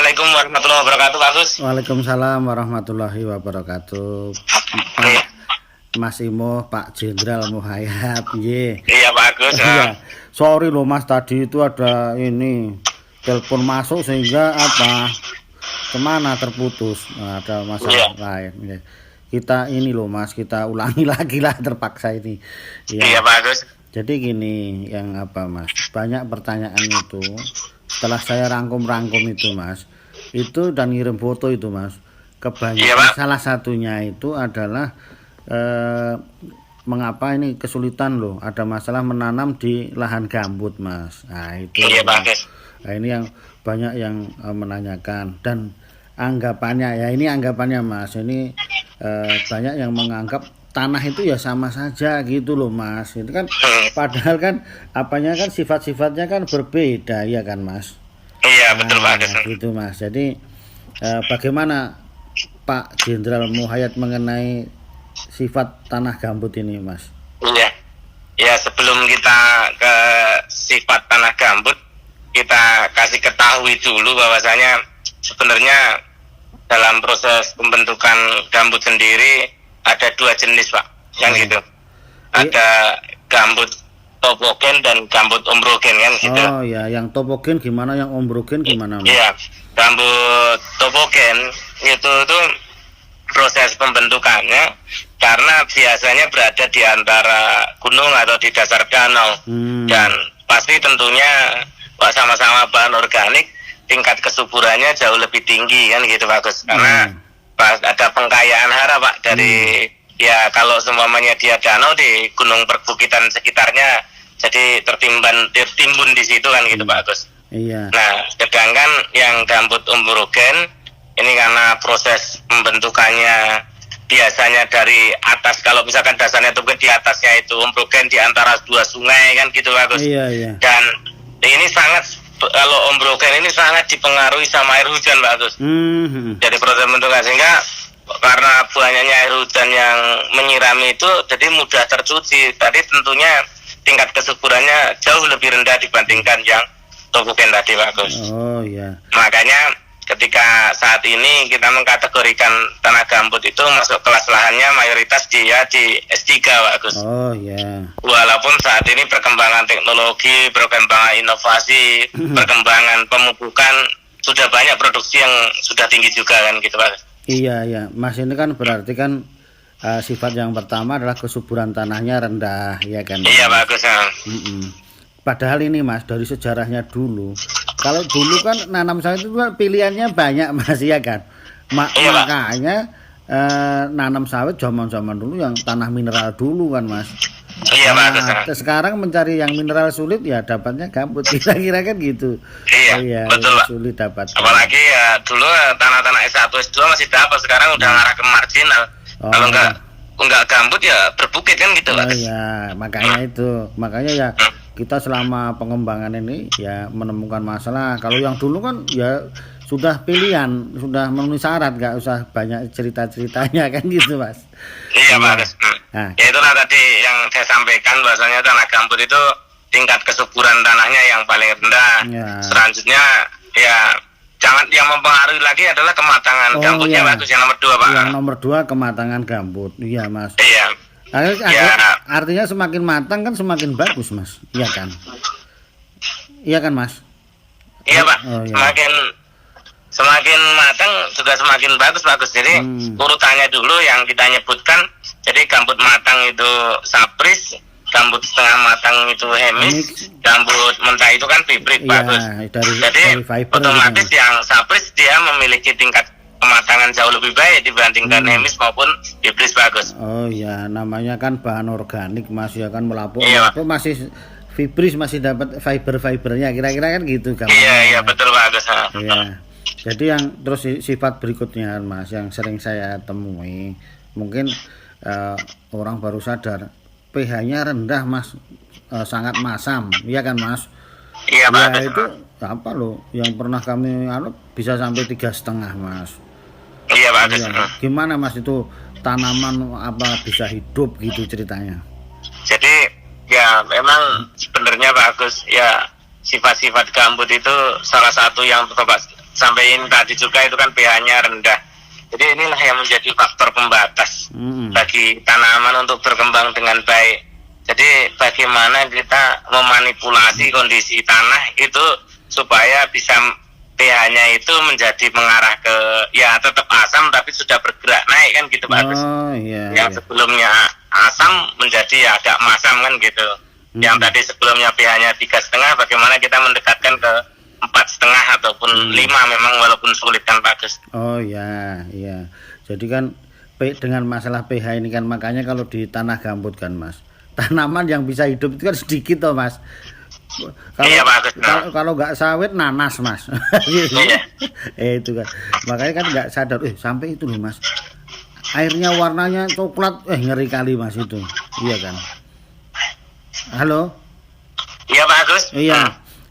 Assalamualaikum warahmatullahi wabarakatuh, Pak Gus. Waalaikumsalam warahmatullahi wabarakatuh. Mas Imo, Pak Jenderal Muhayat, Iya Pak Gus. Iya. Sorry loh Mas, tadi itu ada ini telepon masuk sehingga kemana terputus. Ada masalah lain. Ya. Kita ini loh Mas, kita ulangi lagi lah terpaksa ini. Iya Pak Gus. Jadi gini, yang Mas, banyak pertanyaan itu. Setelah saya rangkum itu Mas, itu dan ngirim foto itu Mas, kebanyakan salah satunya itu adalah mengapa ini kesulitan loh, ada masalah menanam di lahan gambut Mas. Nah itu nah, ini yang banyak yang menanyakan dan anggapannya ya, ini anggapannya Mas, ini banyak yang menganggap tanah itu ya sama saja gitu loh Mas. Itu kan padahal kan sifat-sifatnya kan berbeda ya kan Mas. Iya betul Pak. Gitu Mas. Jadi bagaimana Pak Jenderal Muhayat mengenai sifat tanah gambut ini Mas? Iya. Ya sebelum kita ke sifat tanah gambut, kita kasih ketahui dulu bahwasanya sebenarnya dalam proses pembentukan gambut sendiri ada dua jenis Pak, yang gitu. Ada gambut topogen dan gambut ombrogen kan gitu. Oh ya, yang topogen gimana, yang ombrogen gimana Mas? Iya, gambut topogen itu proses pembentukannya karena biasanya berada di antara gunung atau di dasar danau dan pasti tentunya sama-sama bahan organik, tingkat kesuburannya jauh lebih tinggi kan gitu Pak Gus, karena ada pengkayaan hara Pak dari ya kalau semuanya dia danau di gunung perbukitan sekitarnya, jadi tertimbun di situ kan gitu Pak Gus. Iya. Nah sedangkan yang gambut ombrogen ini karena proses pembentukannya biasanya dari atas, kalau misalkan dasarnya itu di atasnya itu ombrogen di antara dua sungai kan gitu Pak Gus. Iya. Dan ini kalau ombrogen ini sangat dipengaruhi sama air hujan Pak Agus. Jadi proses pembentukan, sehingga karena banyaknya air hujan yang menyirami itu jadi mudah tercuci. Tadi tentunya tingkat kesuburannya jauh lebih rendah dibandingkan yang topogen tadi Pak Agus. Oh iya. Makanya ketika saat ini kita mengkategorikan tanah gambut itu masuk kelas lahannya mayoritas dia di S3 Pak Agus. Oh iya. Walaupun saat ini perkembangan teknologi, perkembangan inovasi, perkembangan pemupukan sudah banyak produksi yang sudah tinggi juga kan gitu Pak. Iya. Mas, ini kan berarti kan sifat yang pertama adalah kesuburan tanahnya rendah ya kan. Iya bagus ya. Padahal ini Mas, dari sejarahnya dulu, kalau dulu kan nanam sawit itu pilihannya banyak Mas ya kan. Makanya nanam sawit zaman dulu yang tanah mineral dulu kan Mas. Iya bagus. Sekarang mencari yang mineral sulit ya dapatnya gambut, kira-kira kan gitu. Iya betul Pak. Sulit dapat. Apalagi ya dulu tanah-tanah S1 S2 masih dapat, sekarang udah ngarah ke marginal. Kalau enggak gambut ya berbukit kan gitu Pak. Iya, makanya ya kita selama pengembangan ini ya menemukan masalah. Kalau yang dulu kan ya sudah pilihan, sudah memenuhi syarat, nggak usah banyak cerita-ceritanya kan gitu Mas. Iya Pak. Ya itulah tadi yang saya sampaikan, bahwasanya tanah gambut itu tingkat kesuburan tanahnya yang paling rendah. Selanjutnya ya jangan, yang mempengaruhi lagi adalah kematangan gambutnya Pak, yang nomor 2 Pak. Yang nomor 2 kematangan gambut. Iya Mas. Iya. Artinya semakin matang kan semakin bagus Mas, iya kan? Iya kan Mas? Iya Pak. Semakin matang juga semakin bagus Pak Gus. Jadi urutannya dulu yang kita nyebutkan, jadi gambut matang itu sapris, gambut setengah matang itu hemis, gambut mentah itu kan hibrid Pak Gus. Jadi otomatis yang sapris dia memiliki tingkat kematangan jauh lebih baik dibandingkan hemis maupun hibrid bagus. Oh ya, namanya kan bahan organik Mas ya kan, melapuk masih fibris, masih dapat fibernya, kira-kira kan gitu kan. Iya betul bagus. Iya. Jadi yang terus sifat berikutnya Mas yang sering saya temui, mungkin orang baru sadar pH-nya rendah Mas, sangat masam, iya kan Mas? Iya Pak. Ya itu apa loh yang pernah kami bisa sampai 3,5 Mas. Iya Pak. Gimana Mas itu tanaman apa bisa hidup gitu ceritanya? Jadi ya memang sebenarnya Pak Agus ya, sifat-sifat gambut itu salah satu yang sampaikan tadi juga itu kan pH-nya rendah. Jadi inilah yang menjadi faktor pembatas bagi tanaman untuk berkembang dengan baik. Jadi bagaimana kita memanipulasi kondisi tanah itu supaya bisa pH-nya itu menjadi mengarah ke ya tetap asam tapi sudah bergerak naik kan gitu Pak Agus. Yang sebelumnya asam menjadi agak masam kan gitu. Yang tadi sebelumnya pH-nya 3,5, bagaimana kita mendekatkan ke 4,5 ataupun 5 memang walaupun sulit kan Pak Agus. Oh iya. Jadi kan dengan masalah pH ini kan makanya kalau di tanah gambut kan Mas, tanaman yang bisa hidup itu kan sedikit toh Mas. Kalau iya, Pak Agus, kalau nggak sawit nanas Mas. Iya. Itu kan makanya kan nggak sadar sampai itu loh Mas, airnya warnanya coklat, ngeri kali Mas itu. Iya kan. Halo. Iya Pak Agus. Iya.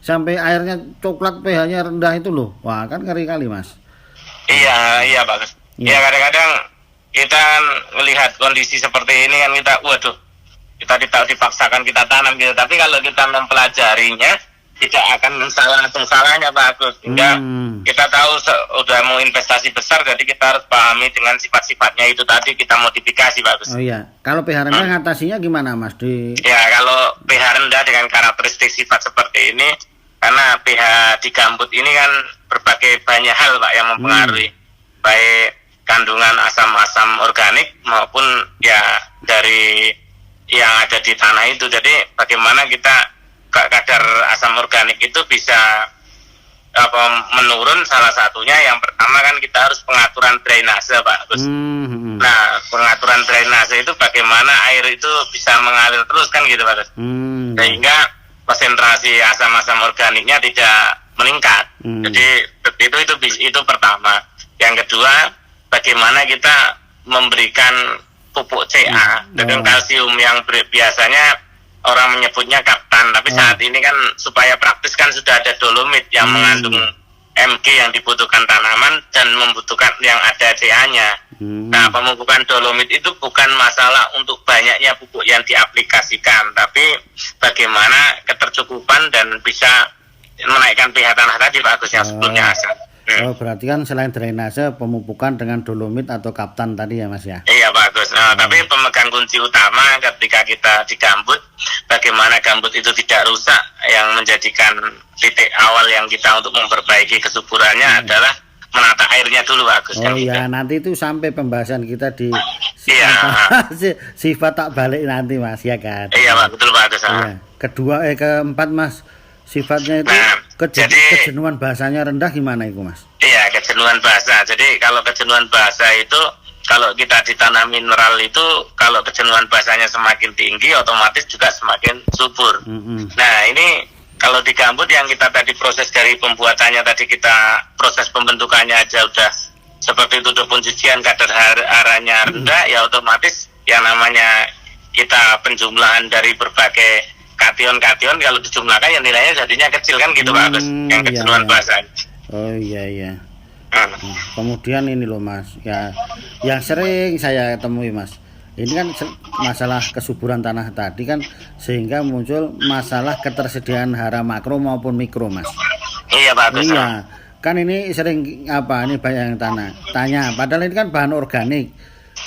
Sampai airnya coklat, pH-nya rendah itu loh. Wah, kan ngeri kali Mas. Iya Pak Agus. Ya kadang-kadang kita melihat kondisi seperti ini kan kita tidak dipaksakan kita tanam gitu. Tapi kalau kita mempelajarinya tidak akan salahnya Pak Agus. Hingga kita tahu udah mau investasi besar, jadi kita harus pahami dengan sifat-sifatnya itu tadi kita modifikasi Pak Agus. Oh iya. Kalau pH rendah ngatasinya gimana Mas? Ya kalau pH rendah dengan karakteristik sifat seperti ini, karena pH di gambut ini kan berbagai banyak hal Pak yang mempengaruhi, baik kandungan asam-asam organik maupun ya dari yang ada di tanah itu. Jadi bagaimana kita kadar asam organik itu bisa menurun, salah satunya yang pertama kan kita harus pengaturan drainase Pak Gus. Nah pengaturan drainase itu bagaimana air itu bisa mengalir terus kan gitu Pak Gus. Sehingga konsentrasi asam-asam organiknya tidak meningkat. Jadi itu pertama. Yang kedua, bagaimana kita memberikan pupuk Ca dengan kalsium yang biasanya orang menyebutnya kaptan, tapi saat ini kan supaya praktis kan sudah ada dolomit yang mengandung Mg yang dibutuhkan tanaman dan membutuhkan yang ada Ca-nya. Nah, pemupukan dolomit itu bukan masalah untuk banyaknya pupuk yang diaplikasikan, tapi bagaimana ketercukupan dan bisa menaikkan pH tanah tadi Pak Agus yang sebelumnya asam. Oh, berarti kan selain drainase, pemupukan dengan dolomit atau kaptan tadi ya Mas ya? Iya bagus. Tapi pemegang kunci utama ketika kita di gambut, bagaimana gambut itu tidak rusak, yang menjadikan titik awal yang kita untuk memperbaiki kesuburannya adalah menata airnya dulu bagus. Oh iya, nanti itu sampai pembahasan kita di sifat tak balik nanti Mas ya kan? Iya Pak, betul Pak. Iya. Keempat Mas, sifatnya itu kejenuhan bahasanya rendah gimana itu Mas? Iya, kejenuhan bahasa. Jadi kalau kejenuhan bahasa itu, kalau kita di tanah mineral itu, kalau kejenuhan bahasanya semakin tinggi, otomatis juga semakin subur. Nah ini kalau di gambut yang kita tadi proses dari pembuatannya tadi, kita proses pembentukannya aja udah seperti itu, udah pencucian kadar haranya rendah, ya otomatis yang namanya kita penjumlahan dari berbagai kation kalau dijumlahkan ya nilainya jadinya kecil kan gitu Pak Agus, yang kejenuhan bahasa. Oh iya. Kemudian ini loh Mas, ya yang sering saya temui Mas, ini kan masalah kesuburan tanah tadi kan, sehingga muncul masalah ketersediaan hara makro maupun mikro Mas. Iya Pak Agus. Iya, kan ini sering ini banyak yang tanya, padahal ini kan bahan organik.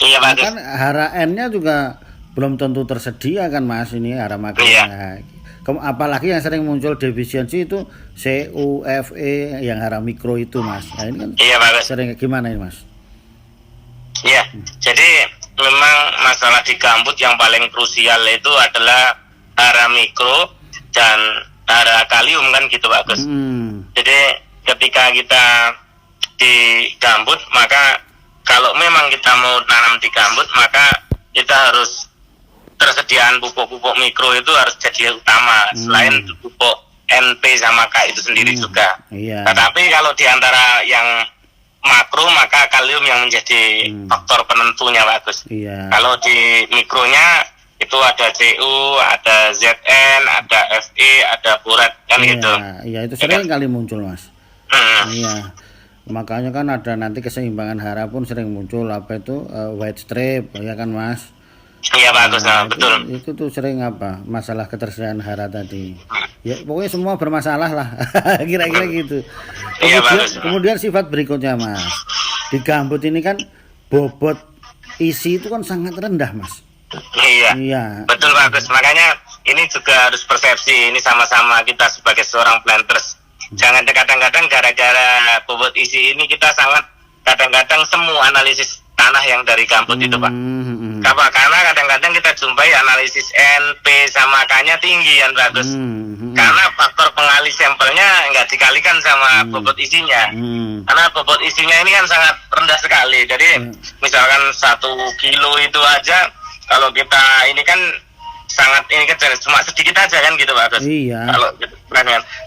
Iya Pak Agus. Kan hara N-nya juga belum tentu tersedia kan Mas, ini hara makro. Iya. Apalagi yang sering muncul defisiensi itu Cu, Fe yang hara mikro itu Mas. Nah ini kan sering gimana ini Mas? Iya, jadi memang masalah di gambut yang paling krusial itu adalah hara mikro dan hara kalium kan gitu Pak Gus. Jadi ketika kita di gambut, maka kalau memang kita mau tanam di gambut, maka kita harus tersediaan pupuk-pupuk mikro itu harus jadi utama, selain pupuk NP sama K itu sendiri juga. Tetapi kalau di antara yang makro, maka kalium yang menjadi faktor penentunya bagus. Kalau di mikronya itu ada Cu, ada Zn, ada Fe, ada borat kan gitu. Iya, itu sering kali muncul Mas. Iya. Makanya kan ada nanti keseimbangan hara pun sering muncul, apa itu white strip ya kan Mas. Iya bagus, betul. Itu tuh sering apa? Masalah ketersediaan hara tadi. Ya pokoknya semua bermasalah lah. Kira-kira gitu. Iya bagus. Kemudian sifat berikutnya Mas. Di gambut ini kan bobot isi itu kan sangat rendah Mas. Iya. Iya. Betul bagus. Makanya ini juga harus persepsi. Ini sama-sama kita sebagai seorang planters. Jangan kadang-kadang gara-gara bobot isi ini kita sangat kadang-kadang semua analisis tanah yang dari gambut itu Pak. Karena kadang-kadang kita jumpai analisis N, P sama K-nya tinggi yang bagus. Karena faktor pengalih sampelnya nggak dikalikan sama bobot isinya. Karena bobot isinya ini kan sangat rendah sekali. Jadi misalkan 1 kilo itu aja kalau kita ini kan sangat ini kecil, cuma sedikit aja kan gitu Pak Agus. Iya. Kalau gitu kan.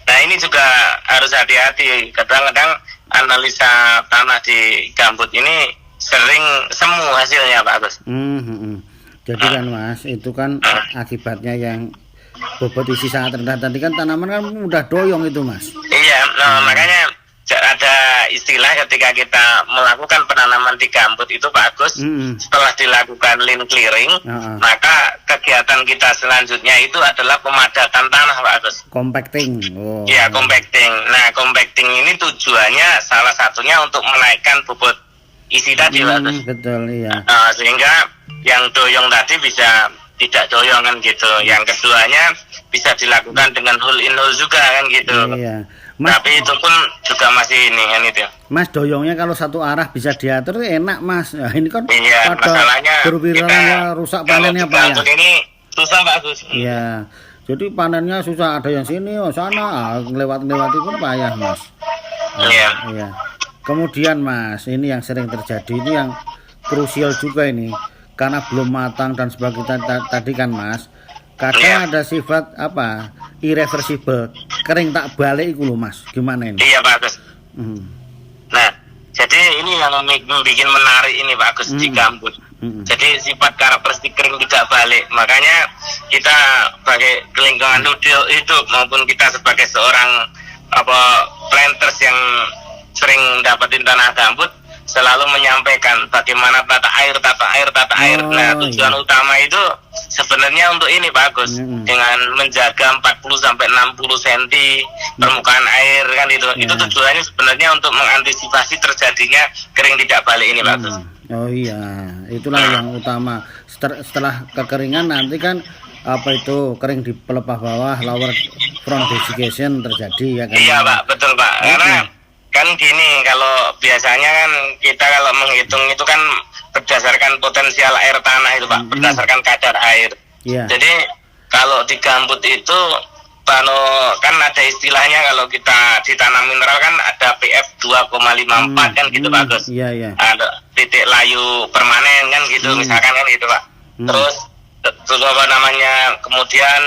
Nah ini juga harus hati-hati. Kadang-kadang analisa tanah di gambut ini sering semu hasilnya Pak Agus. Jadi kan Mas, itu kan akibatnya yang bobot isi sangat rendah. Tadi kan tanaman kan mudah doyong itu Mas. Iya, makanya ada istilah ketika kita melakukan penanaman di gambut itu Pak Agus, setelah dilakukan lint clearing, maka kegiatan kita selanjutnya itu adalah pemadatan tanah Pak Agus. Compacting. Iya, compacting. Nah, compacting ini tujuannya salah satunya untuk menaikkan bobot isi tadi Pak Agus. Betul, iya. Sehingga yang doyong tadi bisa tidak doyong kan gitu. Yang keduanya bisa dilakukan dengan hole in hole juga kan gitu. Iya. Mas, tapi itu pun juga masih ini kan itu. Mas, doyongnya kalau satu arah bisa diatur enak Mas. Nah, ini kan iya, masalahnya berwiraunya rusak panennya Pak ya. Ini susah Pak Gus. Iya. Jadi panennya susah, ada yang sini, sana, lewat-lewati pun payah Mas. Iya. Kemudian Mas, ini yang sering terjadi, ini yang krusial juga ini. Karena belum matang dan sebagainya tadi kan Mas. Kadang ada sifat apa? Irreversible, kering tak balik itu loh Mas. Gimana ini? Iya Pak Gus. Nah, jadi ini yang bikin menarik ini Pak Gus di gambut. Jadi sifat karakteristik kering tidak balik. Makanya kita sebagai lingkungan hidup maupun kita sebagai seorang planters yang sering dapetin tanah gambut selalu menyampaikan bagaimana tata air. Nah, tujuan utama itu sebenarnya untuk ini bagus dengan menjaga 40 sampai 60 cm permukaan air kan itu. Itu tujuannya sebenarnya untuk mengantisipasi terjadinya kering tidak balik ini bagus. Oh iya, itulah yang utama. Setelah kekeringan nanti kan kering di pelepah bawah, lower front desiccation terjadi ya kan. Iya Pak, betul Pak. Karena kan gini, kalau biasanya kan kita kalau menghitung itu kan berdasarkan potensial air tanah itu Pak, berdasarkan kadar air. Jadi kalau di gambut itu kan ada istilahnya kalau kita ditanam mineral kan ada PF 2,54 kan gitu Pak Gus. Ada titik layu permanen kan gitu misalkan kan gitu Pak. Terus kemudian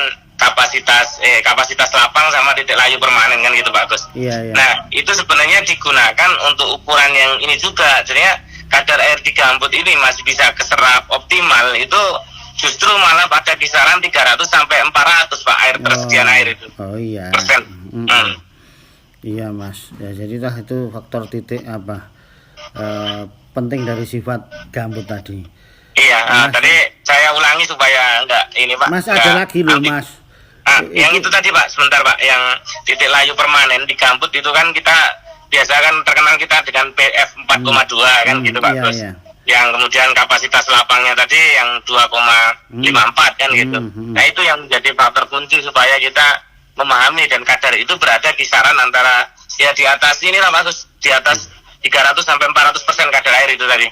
kapasitas lapang sama titik layu permanen kan gitu Pak Gus. Nah itu sebenarnya digunakan untuk ukuran yang ini juga. Jadinya kadar air di gambut ini masih bisa keserap optimal itu justru malah pada kisaran 300 sampai 400 Pak air persediaan air itu. Persen. Iya Mas. Ya jadi itu faktor titik penting dari sifat gambut tadi. Iya, tadi saya ulangi supaya enggak ini Pak. Mas ada lagi loh Mas. Yang itu tadi Pak, sebentar Pak, yang titik layu permanen di gambut itu kan kita biasa kan terkenal kita dengan PF 4,2 kan gitu Pak. Terus yang kemudian kapasitas lapangnya tadi yang 2,54 kan gitu. Nah itu yang menjadi faktor kunci supaya kita memahami dan kadar itu berada kisaran antara ya di atas ini lah Mas, di atas 300 sampai 400% kadar air itu tadi.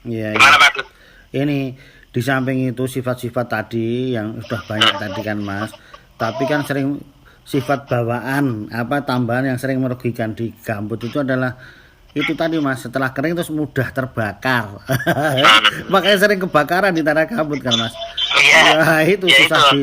Gimana Pak? Ini di samping itu sifat-sifat tadi yang sudah banyak tadi kan Mas, tapi kan sering sifat bawaan tambahan yang sering merugikan di gambut itu adalah itu tadi Mas, setelah kering terus mudah terbakar. Makanya sering kebakaran di tanah gambut kan Mas. Iya. Itu susah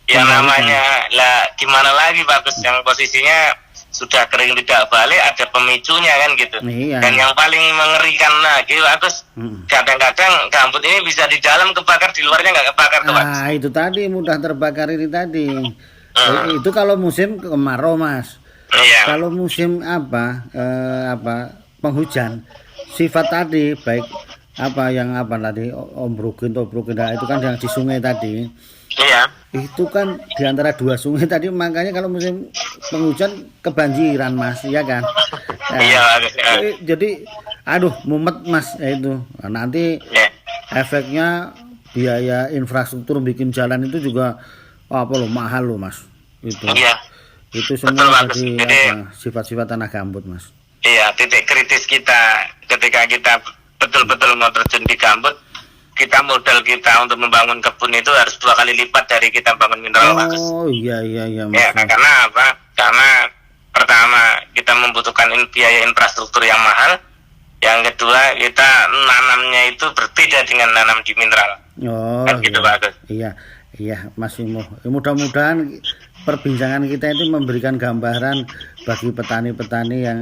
ya namanya lah gimana lagi bagus yang posisinya sudah kering tidak balik ada pemicunya kan gitu. Dan yang paling mengerikan lagi bagus kadang-kadang gambut ini bisa di dalam kebakar, di luarnya nggak kebakar tuh Pak. Itu tadi mudah terbakar ini tadi. Itu kalau musim kemarau Mas. Kalau musim penghujan, sifat tadi baik apa tadi Ombrogen nah, itu kan yang di sungai tadi. Iya. Itu kan di antara dua sungai tadi, makanya kalau musim penghujan kebanjiran Mas, ya kan? Nah, Iya. Jadi aduh mumet Mas itu. Nah, nanti efeknya biaya infrastruktur bikin jalan itu juga apa loh mahal loh Mas. Itu. Iya. Itu semua jadi sifat-sifat tanah gambut Mas. Iya, titik kritis kita ketika kita betul-betul mau terjun di gambut, kita modal kita untuk membangun kebun itu harus 2 kali lipat dari kita bangun mineral bagus. Oh iya Mas. Ya, karena apa? Karena pertama kita membutuhkan biaya infrastruktur yang mahal. Yang kedua kita nanamnya itu berbeda dengan nanam di mineral. Oh kan gitu bagus. Iya Mas Imo. Mudah-mudahan perbincangan kita itu memberikan gambaran bagi petani-petani yang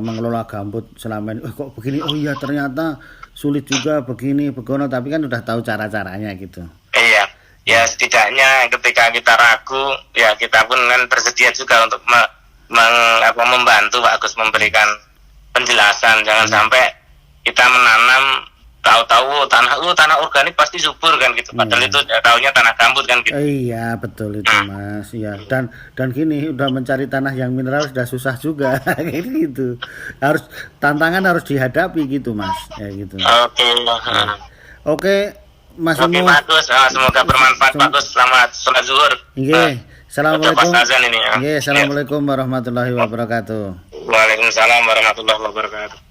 mengelola gambut selama ini. Kok begini? Oh iya ternyata sulit juga begini, begono. Tapi kan udah tahu cara-caranya gitu. Iya, ya setidaknya ketika kita ragu, ya kita pun kan bersedia juga untuk membantu Pak Agus memberikan penjelasan. Jangan sampai kita menanam tahu-tahu tanah organik pasti subur kan gitu. Padahal itu tahunya tanah gambut kan gitu. Iya betul itu Mas. Iya dan gini udah mencari tanah yang mineral sudah susah juga gitu. Tantangan harus dihadapi gitu Mas. Ya gitu. Oke Mas Imo. Oke Pak Agus, semoga bermanfaat Pak Agus. Selamat sholat zuhur. Nggih. Assalamualaikum. Nggih, assalamualaikum warahmatullahi wabarakatuh. Waalaikumsalam warahmatullahi wabarakatuh.